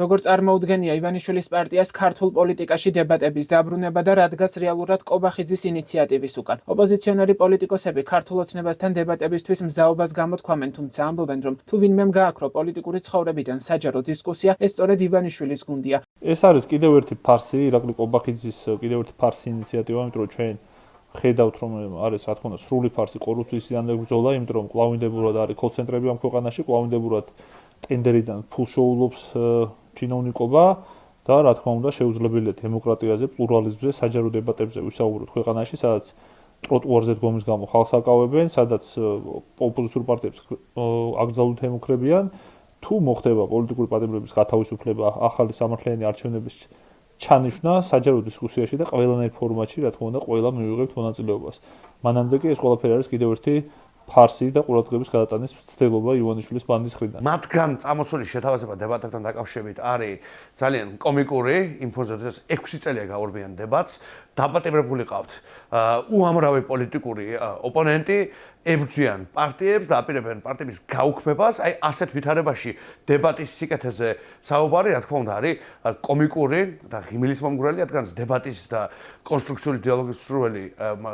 როგორც წარმოუდგენია ივანიშვილის პარტიას ქართულ პოლიტიკაში დებატების დაბრუნება და რადგას რეალურად კობახიძის ინიციატივის უკან. ოპოზიციონერი პოლიტიკოსები ქართულ ოცნებასთან დებატებისთვის მზაობას გამოთქვამენ, თუმცა ამბობენ, რომ თუ ვინმემ გააქრო პოლიტიკური ცხოვრებიდან საჯარო დისკუსია, ეს სწორედ ივანიშვილის გუნდია. ეს არის კიდევ ერთი ფარსი, ირაკლი კობახიძის კიდევ ერთი ფარსი ინიციატივა, იმიტომ რომ ჩვენ ხედავთ, რომ არის რა თქმა უნდა სრული ფარსი კორუფციისგან ბრძოლა, იმიტომ რომ კვლავინდებურად არის კოლ-ცენტრები ამ ქვეყანაში, კვლავინდებურად ტენდერიდან ფულს შეულობს ჩინოვნიკობა და რა თქმა უნდა შეუძლებელია დემოკრატიაზე, პლურალიზმზე, საჯარო დებატებზე ვისაუბროთ ქვეყანაში, სადაც ტროტუარზე დგომის გამო ხალხს აკავებენ, სადაც ოპოზიციურ პარტიებს აკრძალულით ემუქრებიან, თუ მოხდება პოლიტიკური პატიმრების გათავისუფლება, ახალი სამართლიანი არჩევნების ჩანიშვნა საჯარო დისკუსიაში და ყველანაირ ფორმატში, რა თქმა უნდა, ყველა მივიღებთ მონაწილეობას. მანამდე კი ეს ყველაფერი არის კიდევ ერთი ფარსი და ყურადღების გადატანის მცდელობა ივანიშვილის ბანდის მხრიდან. მათგან წამოსული შეთავაზება დებატებთან დაკავშირებით არის ძალიან კომიკური, იმ ფონზე, რომ 6 წელია გაურბიან დებატს, დაპატიმრებული ყავთ უამრავი პოლიტიკური ოპონენტი, ებრძვიან პარტიებს და აპირებენ პარტიების გაუქმებას, აი ასეთ ვითარებაში დებატის სიკეთეზე საუბარი, რა თქმა უნდა, არის კომიკური და ღიმილისმომგვრელი, რადგან დებატის და კონსტრუქციული დიალოგის სრული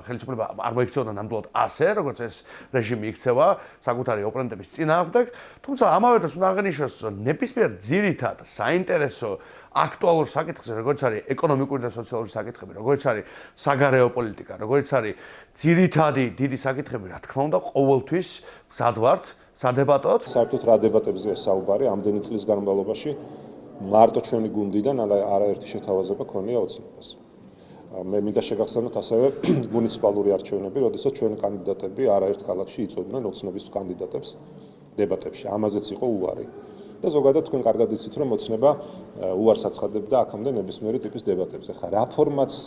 ხელისუფლება არ მოიქცეოდა ნამდვილად ასე, როგორც ეს რეჟიმი იქცევა საკუთარი ოპონენტების წინააღმდეგ, თუმცა ამავე დროს უნდა აღინიშნოს, რომ ნებისმიერ ძირითად საინტერესო აქტუალურ საკითხზე, როგორც არის ეკონომიკური და სოციალური საკითხები, როგორც არის საგარეო პოლიტიკა, როგორც არის ძირითადი დიდი საკითხები, რა თქმა უნდა, ყოველთვის მზად ვართ სადებატოდ. საერთოდ რა დებატებზეა საუბარი ამდენი წლის განმავლობაში მარტო ჩვენი გუნდიდან არაერთი შეთავაზება ქონია ოცნებას. მე მინდა შეგახსენოთ ასევე მუნიციპალური არჩევნები, როდესაც ჩვენი კანდიდატები არაერთ ქალაქში იწვევდნენ ოცნების კანდიდატებს დებატებში. ამაზეც იყო უარი. და ზოგადად თქვენ კარგად იცით, რომ ოცნება უარს აცხადებდა აქამდე ნებისმიერი ტიპის დებატებზე. ხა რა ფორმატს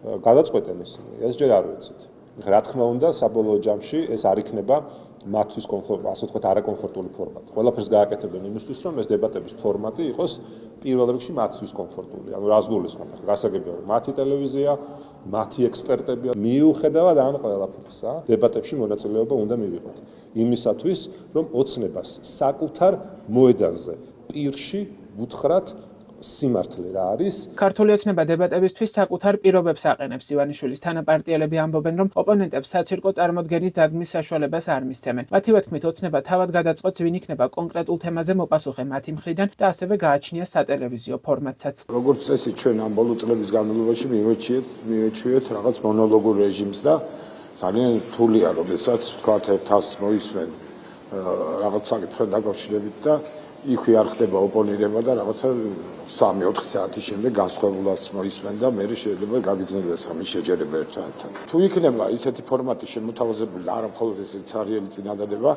გადაწყვეტენ ისინი, ეს ჯერ არ ვიცით. რა თქმა უნდა, საბოლოო ჯამში ეს არ იქნება მათთვის ასე ვთქვათ, არაკომფორტული ფორმატი. ყველაფერს გააკეთებენ იმისთვის, რომ ეს დებატების ფორმატი იყოს პირველ რიგში მათთვის კომფორტული. ანუ რას გულისხმობ? გასაგებია, რომ მათი ტელევიზია, მათი ექსპერტები მიუხედავად ამ ყველაფერსა, დებატებში მონაწილეობა უნდა მივიღოთ. იმისათვის, რომ ოცნებას საკუთარ მოედანზე, პირში ვუთხრათ სიმართლე რა არის. ქართული ოცნება დებატებისთვის საკუთარ პირობებს აყენებს. ივანიშვილის თანაპარტიელები ამბობენ, რომ ოპონენტებს საცირკო წარმოდგენის დადგმის საშუალებას არ მისცემენ. მათივე თქმით, ოცნება თავად გადაწყვეტს, ვინ იქნება კონკრეტულ თემაზე მოპასუხე მათი მხრიდან და ასევე გააჩნია სატელევიზიო ფორმატსაც. როგორც წესი, ჩვენ ამ ბოლო წლების განმავლობაში მივეჩვიეთ რაღაც მონოლოგურ რეჟიმს და ძალიან რთულია, როდესაც თქვათ ერთას მოისმენ რაღაც საკითხთან დაკავშირებით და იქვე არ ხდება ოპონირება და რაღაცა 3-4 საათის შემდეგ განსხვავებულას მოისმენ და მე შეიძლება გაგიძნელდეს ამის შეჯერება ერთმანეთთან. თუ იქნება ისეთი ფორმატი შემოთავაზებული და არა მხოლოდ ესეც არიელი წინადადება,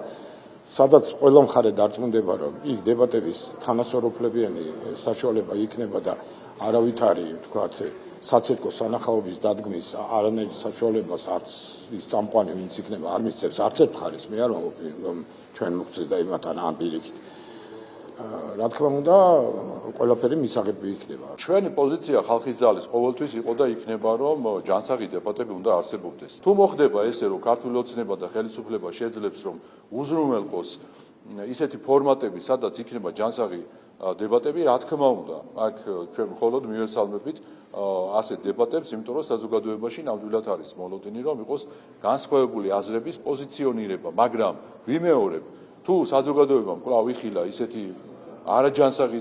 სადაც ყველა მხარე დარწმუნდება, რომ იქ დებატების თანასწორუფლებიანი საშუალება იქნება და არავითარი, თქვათ, საცირკო სანახაობის დადგმის არანაირი საშუალებას არც ის წამყვანი ვინც იქნება არ მისცემს არც ერთ მხარეს, მე არ ვამბობ, რომ ჩვენ მოგწეს და იმათთან ამ პირიქით. რა თქმა უნდა, ყველაფერი მისაღები იქნება. ჩვენი პოზიცია ხალხის ძალის ყოველთვის იყო და იქნება, რომ ჯანსაღი დებატები უნდა არსებობდეს. თუ მოხდება ესე, რომ ქართული ოცნება და ხელისუფლება შეძლებს, რომ უზრუნველყოს ისეთი ფორმატები, სადაც იქნება ჯანსაღი დებატები, რა თქმა უნდა, აქ ჩვენ მხოლოდ მივესალმებით ასეთ დებატებს, იმიტომ რომ საზოგადოებაში ნამდვილად არის მოლოდინი, რომ იყოს განსხვავებული აზრების პოზიციონირება, მაგრამ ვიმეორებ, თუ საზოგადოებამ კვლავ იხილა ისეთი არაჯანსაღი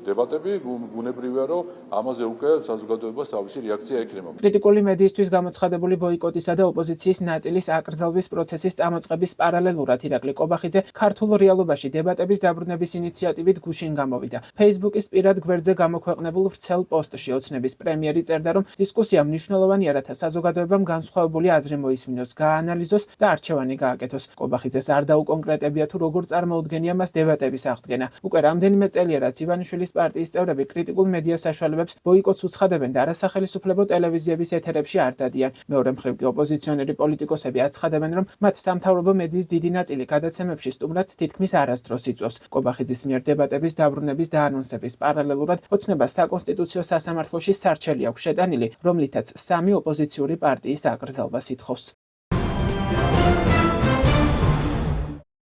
დებატები, ბუნებრივია, რომ ამაზე უკვე საზოგადოებას თავისი რეაქცია ექნება. კრიტიკული მედიისთვის გამოცხადებული ბოიკოტისა და ოპოზიციის ნაწილის აკრძალვის პროცესის წამოწყების პარალელურად ირაკლი კობახიძე ქართულ რეალობაში დებატების დაბრუნების ინიციატივით გუშინ გამოვიდა. Facebook-ის პირად გვერდზე გამოქვეყნებულ ვრცელ პოსტში ოცნების პრემიერი წერდა, რომ დისკუსია მნიშვნელოვანია, რათა საზოგადოებამ განსხვავებული აზრი მოისმინოს, გააანალიზოს და არჩევანი გააკეთოს. კობახიძეს არ დაუკონკრეტებია, თუ როგორ წარმოუდგენია მას დებატების აღდგენა. უკვე რამდენიმე წელია, რაც ივანიშვილის პარტიის წევრები კრიტიკულ მედია საშუალებებს ბოიკოტს უცხადებენ და არასახელისუფლებო ტელევიზიების ეთერებში არ დადიან. მეორე მხრივ კი ოპოზიციონერი პოლიტიკოსები აცხადებენ, რომ მათ სამთავრობო მედიის დიდი ნაწილი გადაცემებში სტუმრად თითქმის არასდროს იწვევს. კობახიძის მიერ დებატების დაბრუნების დაანონსების პარალელურად ოცნებას საკონსტიტუციო სასამართლოში სარჩელი აქვს შეტანილი, რომლითაც 3 ოპოზიციური პარტიის აკრძალვას ითხოვს.